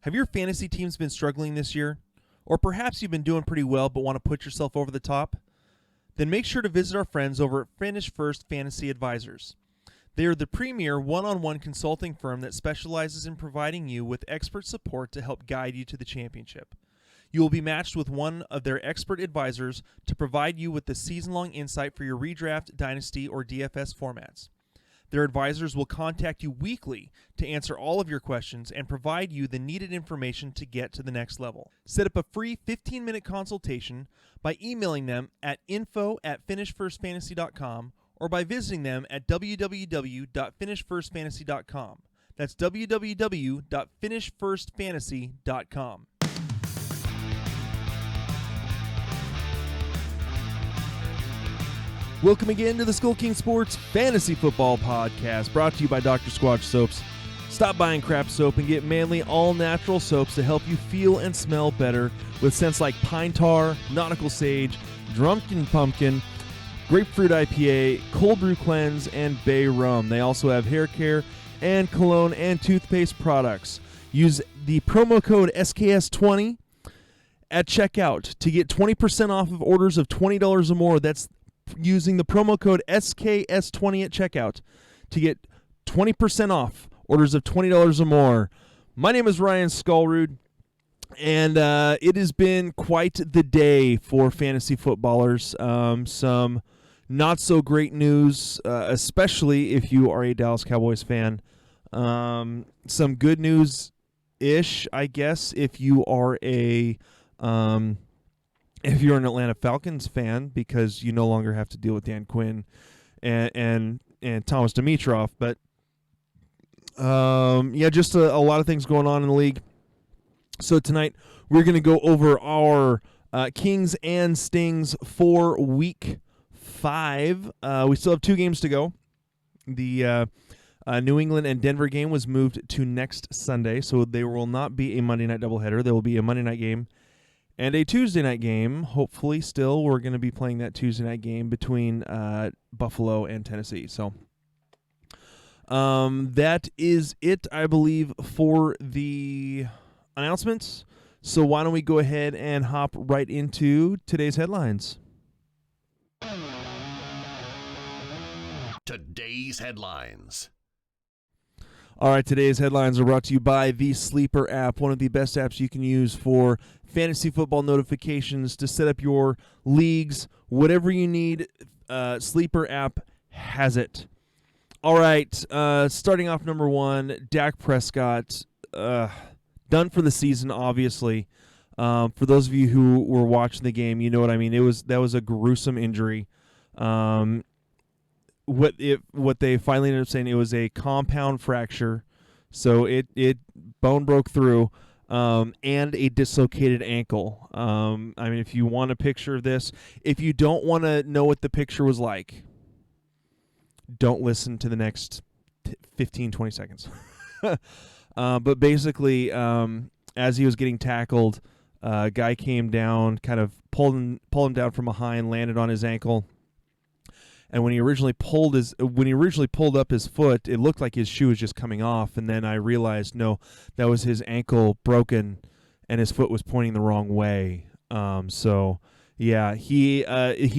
Have your fantasy teams been struggling this year? Or perhaps you've been doing pretty well but want to put yourself over the top? Then make sure to visit our friends over at Finish First Fantasy Advisors. They are the premier one-on-one consulting firm that specializes in providing you with expert support to help guide you to the championship. You will be matched with one of their expert advisors to provide you with the season-long insight for your redraft, dynasty, or DFS formats. Their advisors will contact you weekly to answer all of your questions and provide you the needed information to get to the next level. Set up a free 15-minute consultation by emailing them at info@finishfirstfantasy.com or by visiting them at www.finishfirstfantasy.com. That's www.finishfirstfantasy.com. Welcome again to the SkullKing Sports Fantasy Football Podcast, brought to you by Dr. Squatch Soaps. Stop buying crap soap and get manly, all-natural soaps to help you feel and smell better with scents like pine tar, nautical sage, drunken pumpkin, grapefruit IPA, cold brew cleanse, and bay rum. They also have hair care and cologne and toothpaste products. Use the promo code SKS20 at checkout to get 20% off of orders of $20 or more. That's using the promo code SKS20 at checkout to get 20% off orders of $20 or more. My name is Ryan Skullrood, and it has been quite the day for fantasy footballers. Some not so great news, especially if you are a Dallas Cowboys fan. Some good news-ish, I guess, if you are if you're an Atlanta Falcons fan, because you no longer have to deal with Dan Quinn and Thomas Dimitroff. But just a lot of things going on in the league. So tonight we're going to go over our Kings and Stings for Week 5. We still have 2 games to go. The New England and Denver game was moved to next Sunday, so there will not be a Monday night doubleheader. There will be a Monday night game and a Tuesday night game. Hopefully still we're going to be playing that Tuesday night game between Buffalo and Tennessee. So that is it, I believe, for the announcements. So why don't we go ahead and hop right into today's headlines. Today's headlines. All right, today's headlines are brought to you by the Sleeper app, one of the best apps you can use for fantasy football notifications to set up your leagues. Whatever you need, Sleeper app has it. All right, starting off number 1, Dak Prescott, done for the season, obviously. For those of you who were watching the game, you know what I mean. That was a gruesome injury. What they finally ended up saying, it was a compound fracture, so it bone broke through, and a dislocated ankle. I mean, if you want a picture of this, if you don't want to know what the picture was like, don't listen to the next 15, 20 seconds. But basically, as he was getting tackled, a guy came down, kind of pulled him down from behind, landed on his ankle. And when he originally pulled up his foot, it looked like his shoe was just coming off. And then I realized, no, that was his ankle broken, and his foot was pointing the wrong way. So yeah, he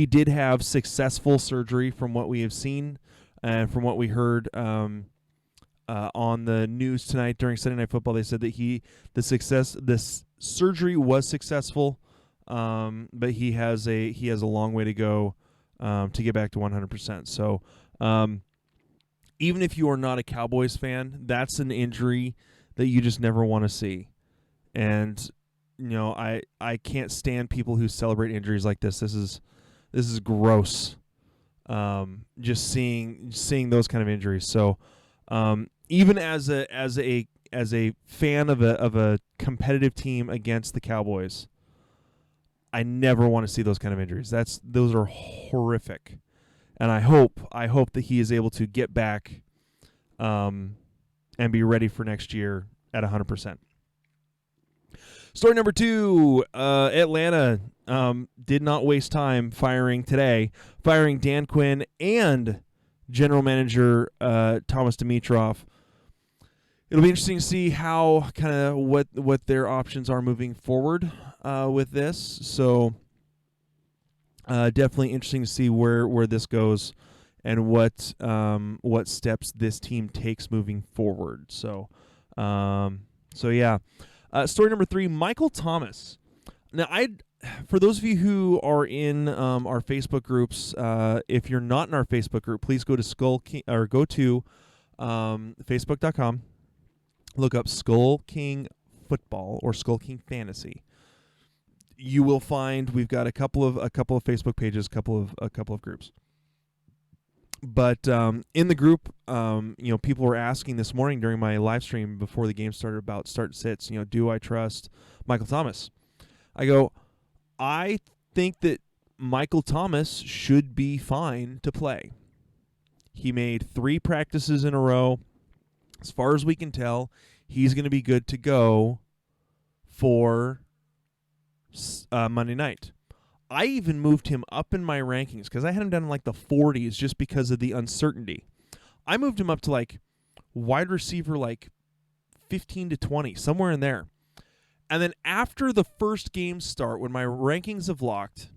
did have successful surgery from what we have seen, and from what we heard on the news tonight during Sunday Night Football. They said that this surgery was successful, but he has a long way to go to get back to 100%. So even if you are not a Cowboys fan, that's an injury that you just never want to see. And I can't stand people who celebrate injuries like this. This is gross. Just seeing those kind of injuries. So even as a fan of a competitive team against the Cowboys, I never want to see those kind of injuries. Those are horrific, and I hope that he is able to get back, and be ready for next year at 100%. Story number 2: Atlanta did not waste time firing Dan Quinn and general manager Thomas Dimitroff. it'll be interesting to see how kind of what their options are moving forward with this. So definitely interesting to see where this goes and what steps this team takes moving forward. So yeah. Story number 3, Michael Thomas. Now, for those of you who are in our Facebook groups, if you're not in our Facebook group, please go to SkullKing or go to Facebook.com. Look up SkullKing Football or SkullKing Fantasy. You will find we've got a couple of Facebook pages, a couple of groups. But in the group, people were asking this morning during my live stream before the game started about start sits. Do I trust Michael Thomas? I go, I think that Michael Thomas should be fine to play. He made 3 practices in a row. As far as we can tell, he's going to be good to go for Monday night. I even moved him up in my rankings because I had him down in like the 40s just because of the uncertainty. I moved him up to like wide receiver like 15 to 20, somewhere in there. And then after the first game start, when my rankings have locked,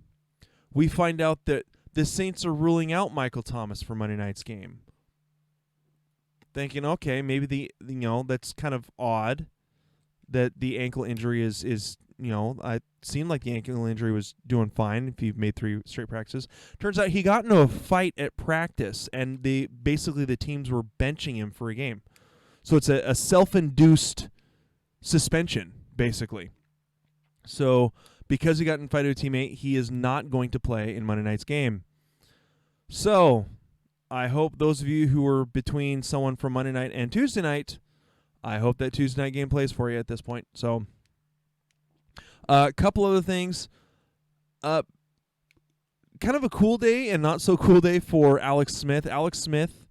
we find out that the Saints are ruling out Michael Thomas for Monday night's game. Thinking, okay, maybe that's kind of odd that the ankle injury is I seemed like the ankle injury was doing fine if you've made 3 straight practices. Turns out he got into a fight at practice, and the teams were benching him for a game. So it's a self-induced suspension, basically. So because he got in a fight with a teammate, he is not going to play in Monday night's game. So I hope those of you who are between someone from Monday night and Tuesday night, I hope that Tuesday night game plays for you at this point. So a couple other things. Kind of a cool day and not so cool day for Alex Smith. Alex Smith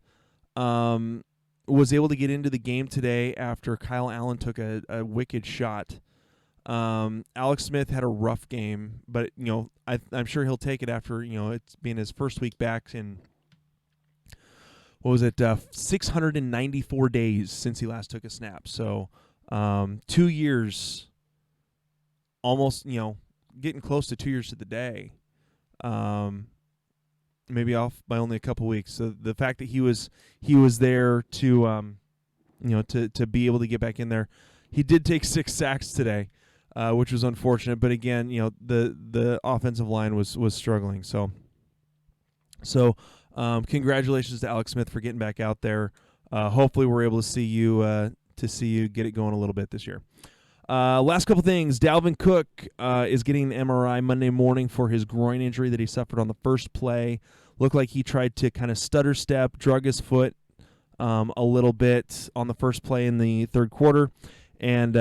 was able to get into the game today after Kyle Allen took a wicked shot. Alex Smith had a rough game, but I'm sure he'll take it after it's been his first week back in 694 days since he last took a snap. So 2 years, almost getting close to 2 years to the day. Maybe off by only a couple weeks. So the fact that he was there to to be able to get back in there. He did take 6 sacks today, which was unfortunate. But again, the offensive line was struggling. So congratulations to Alex Smith for getting back out there. Hopefully, we're able to see you get it going a little bit this year. Last couple things. Dalvin Cook is getting an MRI Monday morning for his groin injury that he suffered on the first play. Looked like he tried to kind of stutter step, drug his foot a little bit on the first play in the third quarter, and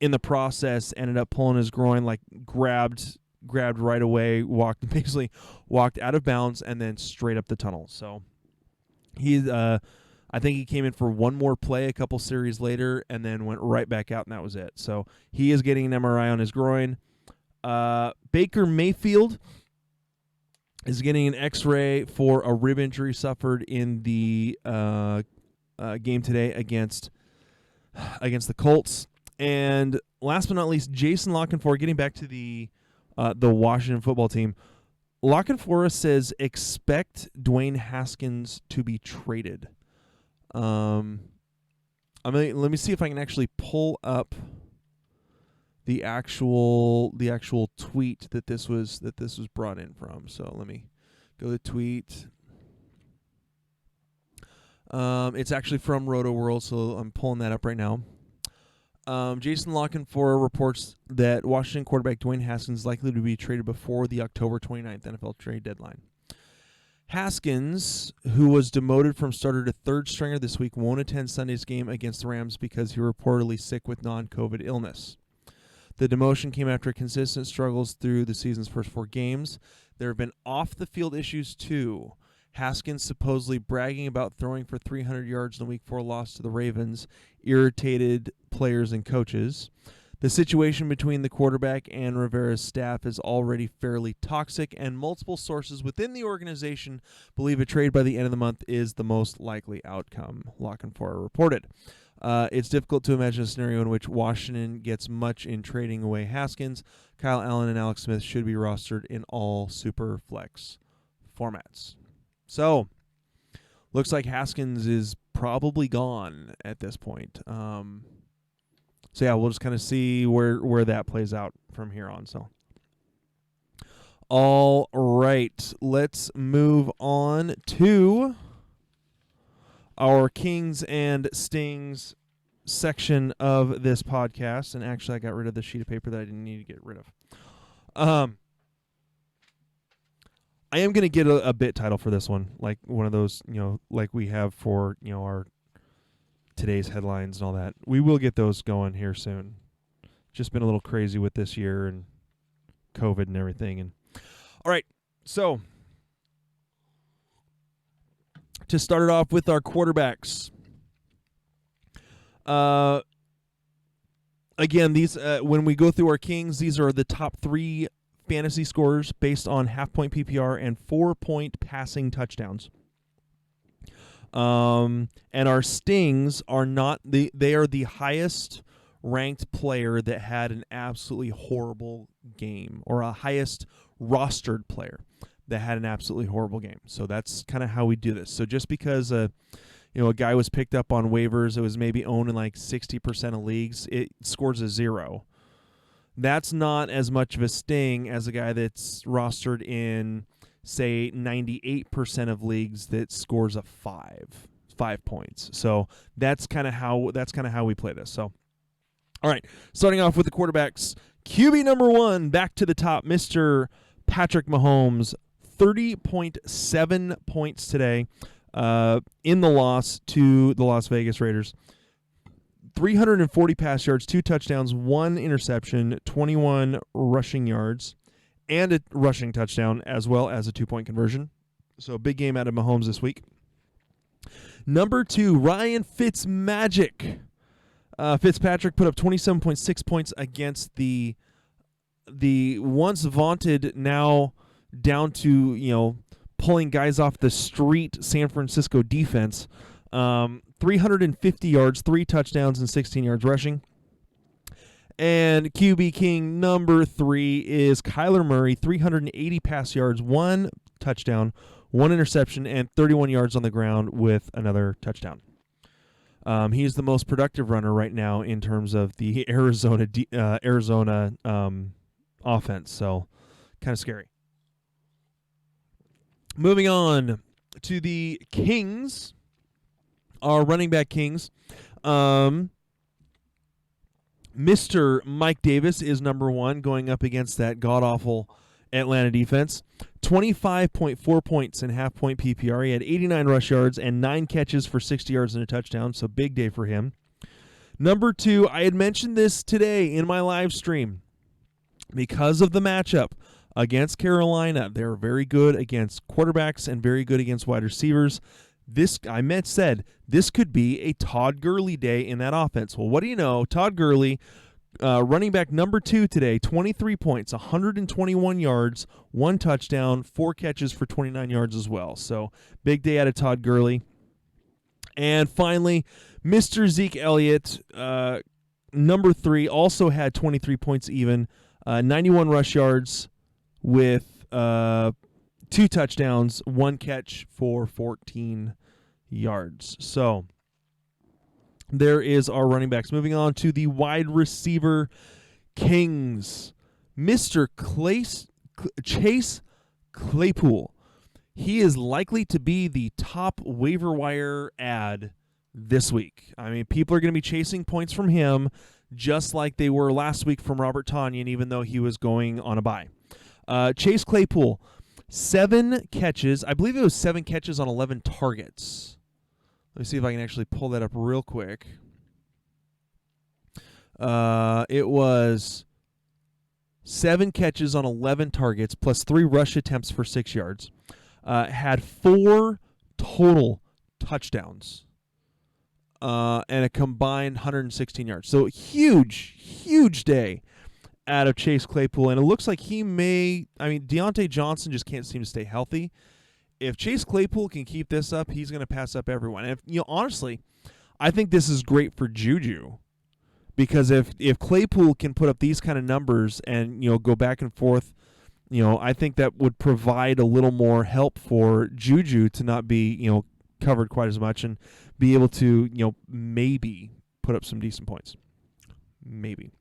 in the process ended up pulling his groin, like grabbed right away, walked out of bounds, and then straight up the tunnel. So I think he came in for one more play a couple series later and then went right back out, and that was it. So he is getting an MRI on his groin. Baker Mayfield is getting an X-ray for a rib injury suffered in the game today against the Colts. And last but not least, Jason Lockenfor, getting back to the Washington football team. Lockenfor says expect Dwayne Haskins to be traded. Let me see if I can actually pull up the actual tweet that this was brought in from. So let me go to tweet. It's actually from Roto World, so I'm pulling that up right now. Jason Lockenfor reports that Washington quarterback Dwayne Haskins is likely to be traded before the October 29th NFL trade deadline. Haskins, who was demoted from starter to third stringer this week, won't attend Sunday's game against the Rams because he reportedly sick with non-COVID illness. The demotion came after consistent struggles through the season's first 4 games. There have been off-the-field issues, too. Haskins supposedly bragging about throwing for 300 yards in the Week 4 loss to the Ravens irritated players and coaches. The situation between the quarterback and Rivera's staff is already fairly toxic, and multiple sources within the organization believe a trade by the end of the month is the most likely outcome, Lockenfor reported. It's difficult to imagine a scenario in which Washington gets much in trading away Haskins. Kyle Allen and Alex Smith should be rostered in all super flex formats. So, looks like Haskins is probably gone at this point. So yeah, we'll just kind of see where that plays out from here on. So, all right, let's move on to our Kings and Stings section of this podcast. And actually, I got rid of the sheet of paper that I didn't need to get rid of. I am going to get a bit title for this one, like one of those, like we have for, our today's headlines and all that. We will get those going here soon. Just been a little crazy with this year and COVID and everything. And all right, so to start it off with our quarterbacks. Again, these when we go through our Kings, these are the top 3 fantasy scores based on half-point PPR and 4-point passing touchdowns. And our Stings are not they are the highest ranked player that had an absolutely horrible game, or a highest rostered player that had an absolutely horrible game. So that's kind of how we do this. So just because a guy was picked up on waivers, it was maybe owned in like 60% of leagues, it scores a 0. That's not as much of a sting as a guy that's rostered in, say, 98% of leagues that scores a 5 points. So that's kind of how we play this. So, all right, starting off with the quarterbacks, QB number 1, back to the top, Mr. Patrick Mahomes, 30.7 points today in the loss to the Las Vegas Raiders. 340 pass yards, 2 touchdowns, 1 interception, 21 rushing yards, and a rushing touchdown, as well as a 2-point conversion. So a big game out of Mahomes this week. Number 2, Ryan Fitzpatrick. Fitzpatrick put up 27.6 points against the once vaunted, now down to, pulling guys off the street San Francisco defense. 350 yards, 3 touchdowns, and 16 yards rushing. And QB King number 3 is Kyler Murray, 380 pass yards, 1 touchdown, 1 interception, and 31 yards on the ground with another touchdown. He is the most productive runner right now in terms of the Arizona offense, so kind of scary. Moving on to the Kings, our running back Kings. Mr. Mike Davis is number 1, going up against that god-awful Atlanta defense. 25.4 points in half-point PPR. He had 89 rush yards and 9 catches for 60 yards and a touchdown, so big day for him. Number 2, I had mentioned this today in my live stream. Because of the matchup against Carolina, they're very good against quarterbacks and very good against wide receivers. This could be a Todd Gurley day in that offense. Well, what do you know? Todd Gurley, running back number 2 today, 23 points, 121 yards, 1 touchdown, 4 catches for 29 yards as well. So big day out of Todd Gurley. And finally, Mr. Zeke Elliott, number 3, also had 23 points even, 91 rush yards with 2 touchdowns, 1 catch for 14 yards. So there is our running backs. Moving on to the wide receiver Kings. Mr. Chase Claypool. He is likely to be the top waiver wire ad this week. I mean, people are going to be chasing points from him just like they were last week from Robert Tonyan, even though he was going on a bye. Chase Claypool, 7 catches. I believe it was 7 catches on 11 targets. Let me see if I can actually pull that up real quick. It was 7 catches on 11 targets plus 3 rush attempts for 6 yards. Had 4 total touchdowns and a combined 116 yards. So huge day out of Chase Claypool. And it looks like Deontay Johnson just can't seem to stay healthy. If Chase Claypool can keep this up, he's going to pass up everyone. And honestly, I think this is great for Juju because if Claypool can put up these kind of numbers and go back and forth, I think that would provide a little more help for Juju to not be covered quite as much and be able to maybe put up some decent points. Maybe.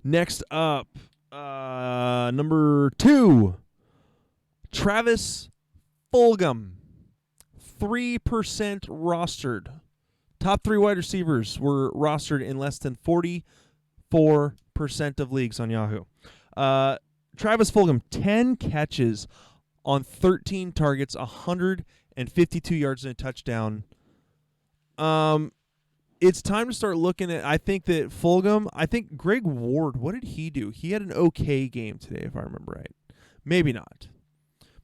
Next up, number 2, Travis Fulgham, 3% rostered. Top 3 wide receivers were rostered in less than 44% of leagues on Yahoo. Travis Fulgham, 10 catches on 13 targets, 152 yards and a touchdown. It's time to start looking at, I think Greg Ward, what did he do? He had an okay game today, if I remember right. Maybe not.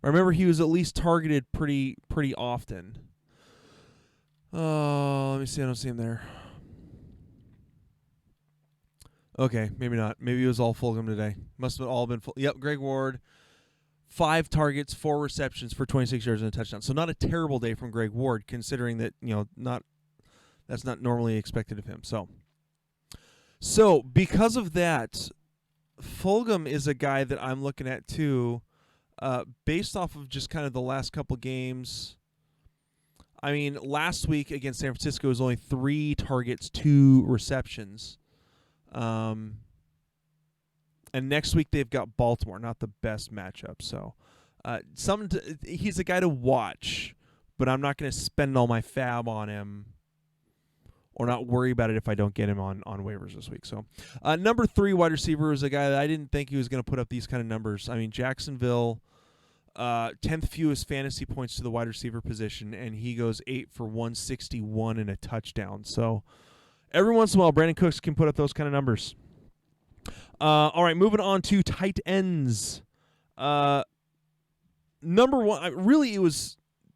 I remember he was at least targeted pretty often. Oh, let me see. I don't see him there. Okay, maybe not. Maybe it was all Fulgham today. Must have all been full. Yep, Greg Ward, 5 targets, 4 receptions for 26 yards and a touchdown. So not a terrible day from Greg Ward, considering that that's not normally expected of him. So because of that, Fulgham is a guy that I'm looking at too, based off of just kind of the last couple games. I mean, last week against San Francisco was only 3 targets, 2 receptions. And next week they've got Baltimore, not the best matchup. So he's a guy to watch, but I'm not going to spend all my fab on him or not worry about it if I don't get him on waivers this week. So number 3 wide receiver is a guy that I didn't think he was going to put up these kind of numbers. I mean, Jacksonville, 10th fewest fantasy points to the wide receiver position, and he goes 8 for 161 and a touchdown. So every once in a while, Brandon Cooks can put up those kind of numbers. All right, moving on to tight ends. Number 1, really,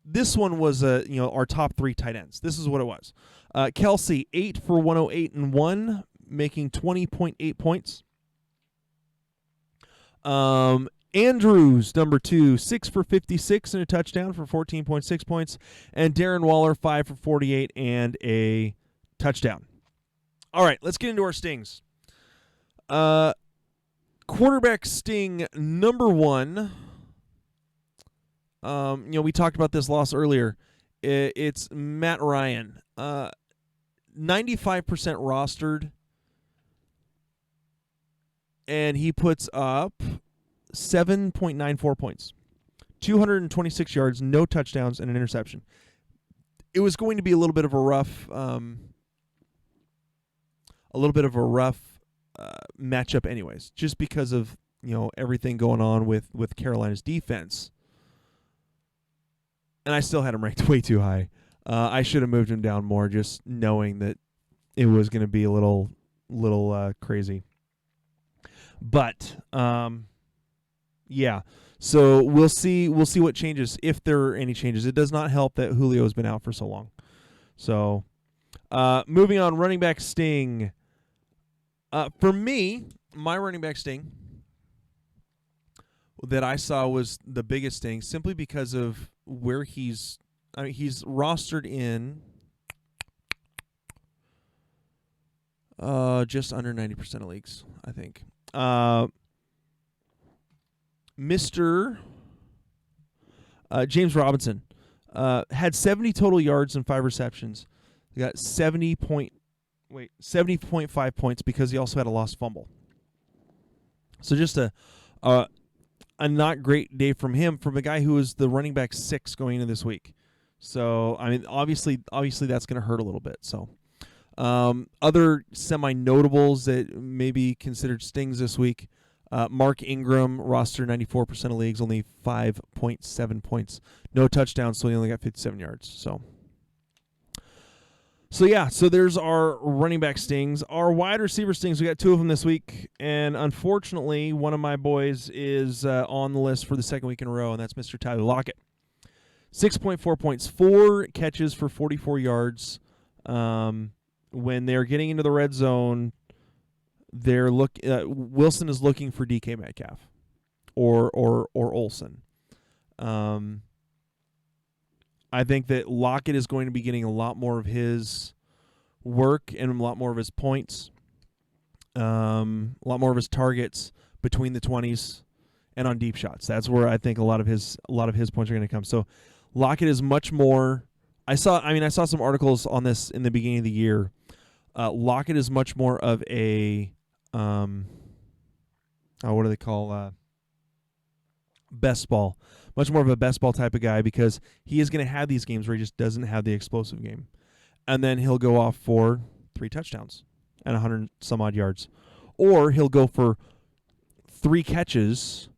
this one was our top 3 tight ends. This is what it was. Kelsey, 8 for 108 and 1, making 20.8 points. Andrews, number 2, 6 for 56 and a touchdown for 14.6 points. And Darren Waller, 5 for 48 and a touchdown. All right, let's get into our stings. Quarterback sting number 1. We talked about this loss earlier. It's Matt Ryan. 95% rostered. And he puts up 7.94 points. 226 yards, no touchdowns, and an interception. It was going to be a little bit of a rough matchup anyways, just because of everything going on with Carolina's defense. And I still had him ranked way too high. I should have moved him down more, just knowing that it was going to be a little crazy. But yeah. So we'll see what changes, if there are any changes. It does not help that Julio has been out for so long. So moving on, running back sting. For me, my running back sting that I saw was the biggest sting, simply because of where he's rostered in just under 90% of leagues, I think. Mr. James Robinson had 70 total yards and 5 receptions. He got 70.5 points because he also had a lost fumble. So just a not great day from him, from a guy who was the running back 6 going into this week. So I mean, obviously that's going to hurt a little bit. So other semi-notables that may be considered stings this week. Mark Ingram, roster 94% of leagues, only 5.7 points. No touchdowns, so he only got 57 yards. So yeah, so there's our running back stings. Our wide receiver stings, we got 2 of them this week. And unfortunately, one of my boys is on the list for the second week in a row, and that's Mr. Tyler Lockett. 6.4 points, 4 catches for 44 yards. When they're getting into the red zone, Wilson is looking for DK Metcalf or Olsen. I think that Lockett is going to be getting a lot more of his work and a lot more of his points, a lot more of his targets between the 20s and on deep shots. That's where I think a lot of his points are going to come. So Lockett is much more. I saw some articles on this in the beginning of the year. Lockett is much more of a what do they call best ball? Much more of a best ball type of guy because he is going to have these games where he just doesn't have the explosive game, and then he'll go off for 3 touchdowns and 100 some odd yards, or he'll go for 3 catches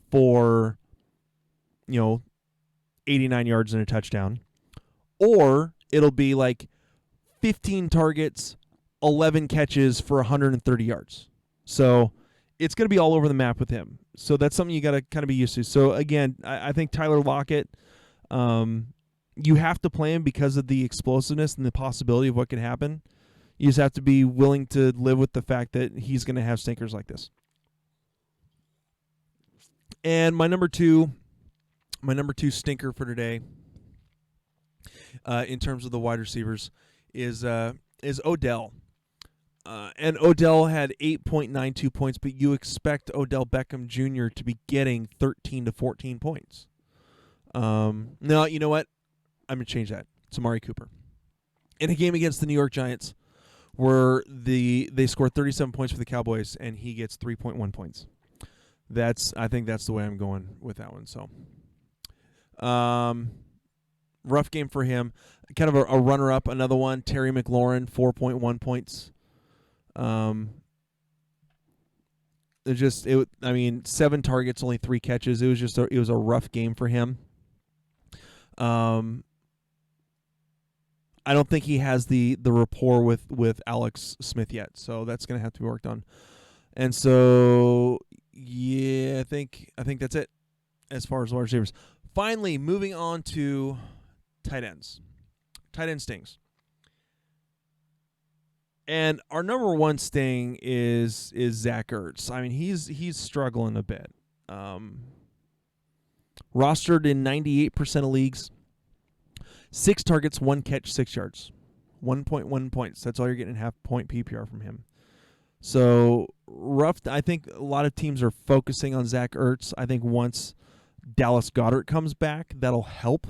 for 89 yards and a touchdown, or it'll be like 15 targets, 11 catches for 130 yards. So it's going to be all over the map with him. So that's something you got to kind of be used to. So again, I think Tyler Lockett, you have to play him because of the explosiveness and the possibility of what could happen. You just have to be willing to live with the fact that he's going to have stinkers like this. And my number two stinker for today, in terms of the wide receivers, is Odell. And Odell had 8.92 points, but you expect Odell Beckham Jr. to be getting 13 to 14 points. No, you know what? I'm going to change that. It's Amari Cooper. In a game against the New York Giants, where they scored 37 points for the Cowboys, and he gets 3.1 points. I think that's the way I'm going with that one. So, rough game for him. Kind of a runner-up, another one. Terry McLaurin, 4.1 points. 7 targets, only 3 catches. It was a rough game for him. I don't think he has the rapport with Alex Smith yet, so that's going to have to be worked on. And so, yeah, I think that's it as far as wide receivers. Finally, moving on to tight ends. Tight end stings. And our number one sting is Zach Ertz. I mean, he's struggling a bit. Rostered in 98% of leagues. 6 targets, 1 catch, 6 yards. 1.1 points. That's all you're getting in half-point PPR from him. So, rough. I think a lot of teams are focusing on Zach Ertz. I think once Dallas Goedert comes back, that'll help.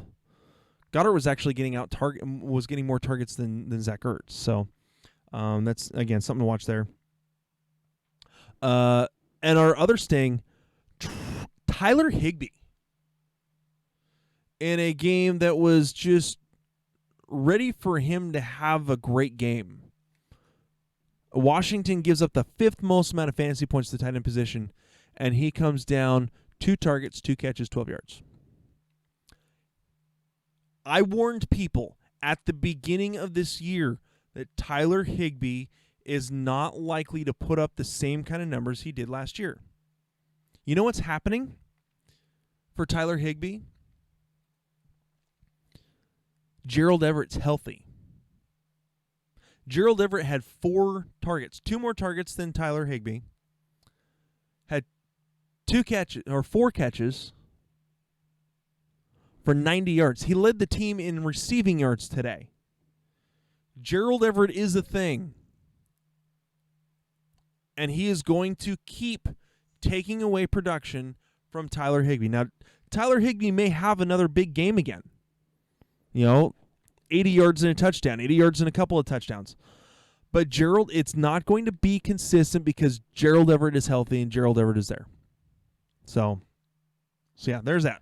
Goddard was actually getting more targets than Zach Ertz. So, that's, again, something to watch there. And our other sting, Tyler Higbee. In a game that was just ready for him to have a great game. Washington gives up the 5th most amount of fantasy points to the tight end position, and he comes down 2 targets, 2 catches, 12 yards. I warned people at the beginning of this year that Tyler Higbee is not likely to put up the same kind of numbers he did last year. You know what's happening for Tyler Higbee? Gerald Everett's healthy. Gerald Everett had 4 targets, 2 more targets than Tyler Higbee. Had 4 catches for 90 yards. He led the team in receiving yards today. Gerald Everett is a thing. And he is going to keep taking away production from Tyler Higbee. Now, Tyler Higbee may have another big game again. 80 yards and a touchdown, 80 yards and a couple of touchdowns. But Gerald, it's not going to be consistent because Gerald Everett is healthy and Gerald Everett is there. So yeah, there's that.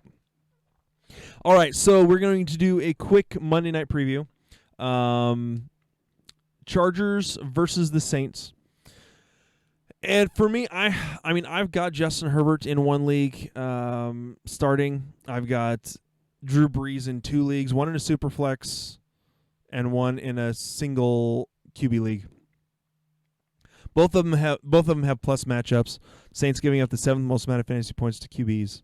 All right, so we're going to do a quick Monday night preview. Chargers versus the Saints. And for me, I've got Justin Herbert in one league starting. I've got Drew Brees in 2 leagues, one in a super flex and one in a single QB league. Both of them have plus matchups. Saints giving up the 7th most amount of fantasy points to QBs.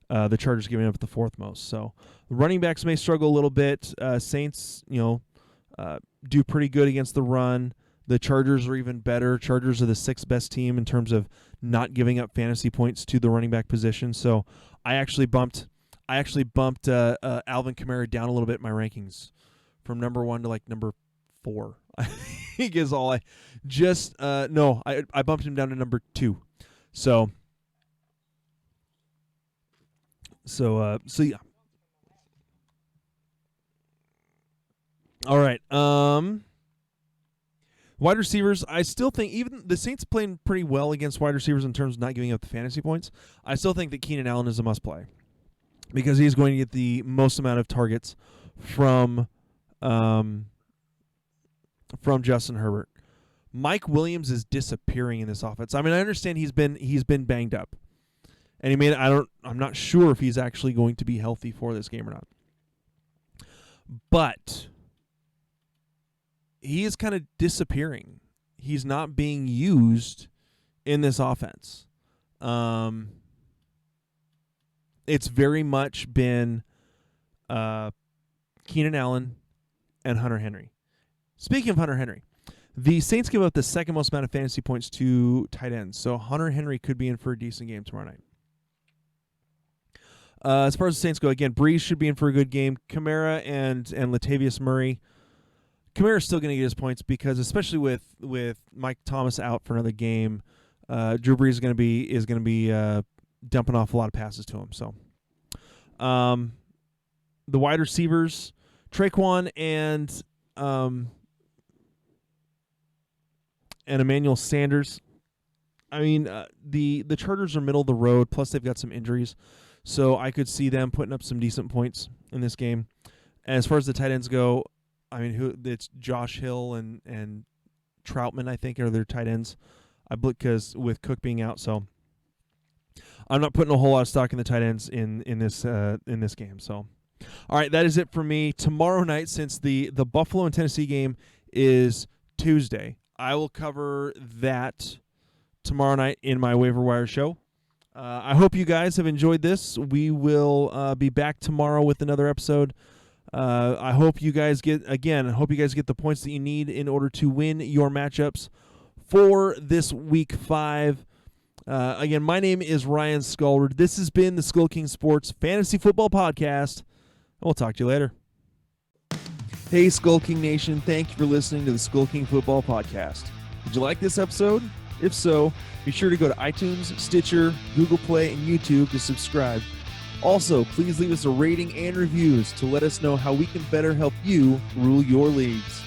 The Chargers giving up the 4th most. So the running backs may struggle a little bit. Saints, do pretty good against the run. The Chargers are even better. Chargers are the 6th best team in terms of not giving up fantasy points to the running back position. So I actually bumped I actually bumped Alvin Kamara down a little bit in my rankings from number 1 to like number 4. I think is all I just no, I bumped him down to number 2. So yeah. All right. Wide receivers, I still think even the Saints playing pretty well against wide receivers in terms of not giving up the fantasy points. I still think that Keenan Allen is a must play because he's going to get the most amount of targets from Justin Herbert. Mike Williams is disappearing in this offense. I mean, I understand he's been banged up. And I'm not sure if he's actually going to be healthy for this game or not. But he is kind of disappearing. He's not being used in this offense. It's very much been Keenan Allen and Hunter Henry. Speaking of Hunter Henry, the Saints give up the second most amount of fantasy points to tight ends. So Hunter Henry could be in for a decent game tomorrow night. As far as the Saints go, again, Breeze should be in for a good game. Kamara and Latavius Murray. Kamara's still going to get his points because, especially with Mike Thomas out for another game, Drew Brees is going to be dumping off a lot of passes to him. So, the wide receivers, Traquan and Emmanuel Sanders. I mean, the Chargers are middle of the road. Plus, they've got some injuries. So I could see them putting up some decent points in this game. And as far as the tight ends go, I mean, it's Josh Hill and Troutman, I think, are their tight ends. Because with Cook being out, so I'm not putting a whole lot of stock in the tight ends in this game. So, all right, that is it for me. Tomorrow night, since the Buffalo and Tennessee game is Tuesday, I will cover that tomorrow night in my waiver wire show. I hope you guys have enjoyed this. We will be back tomorrow with another episode. I hope you guys get the points that you need in order to win your matchups for this week 5. Again, my name is Ryan Skulrud. This has been the SkullKing Sports Fantasy Football Podcast. We'll talk to you later. Hey, SkullKing Nation. Thank you for listening to the SkullKing Football Podcast. Did you like this episode? If so, be sure to go to iTunes, Stitcher, Google Play, and YouTube to subscribe. Also, please leave us a rating and reviews to let us know how we can better help you rule your leagues.